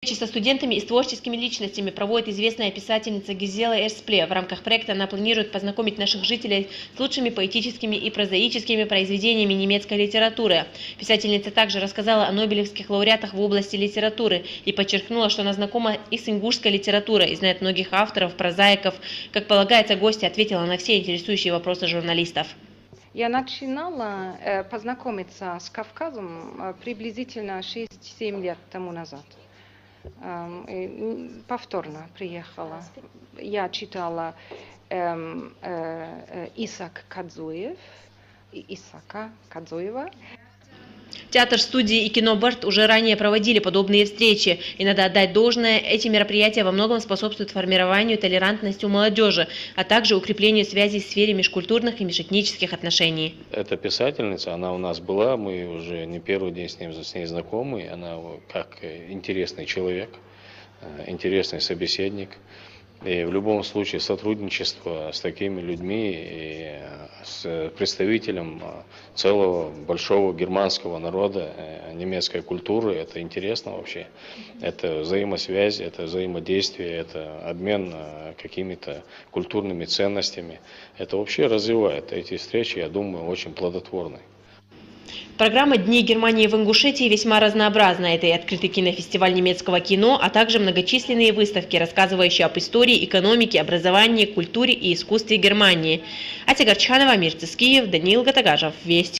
Встречи со студентами и с творческими личностями проводит известная писательница Гизела Эрспле. В рамках проекта она планирует познакомить наших жителей с лучшими поэтическими и прозаическими произведениями немецкой литературы. Писательница также рассказала о нобелевских лауреатах в области литературы и подчеркнула, что она знакома и с ингушской литературой и знает многих авторов, прозаиков. Как полагается, гостья ответила на все интересующие вопросы журналистов. Я начинала познакомиться с Кавказом приблизительно 6-7 лет тому назад. Повторно приехала. Я читала Исаака Кадзуева. Театр, студии и кино «Барт» уже ранее проводили подобные встречи. И надо отдать должное, эти мероприятия во многом способствуют формированию толерантности у молодежи, а также укреплению связей в сфере межкультурных и межэтнических отношений. Эта писательница, она у нас была, мы уже не первый день с ней знакомы. Она как интересный человек, интересный собеседник. И в любом случае сотрудничество с такими людьми и с представителем целого большого германского народа, немецкой культуры, это интересно вообще. Это взаимосвязь, это взаимодействие, это обмен какими-то культурными ценностями. Это вообще развивает. Эти встречи, я думаю, очень плодотворны. Программа «Дни Германии в Ингушетии» весьма разнообразна. Это и открытый кинофестиваль немецкого кино, а также многочисленные выставки, рассказывающие об истории, экономике, образовании, культуре и искусстве Германии. Ася Горчханова, Мир Цискиев, Даниил Гатагажев. Вести.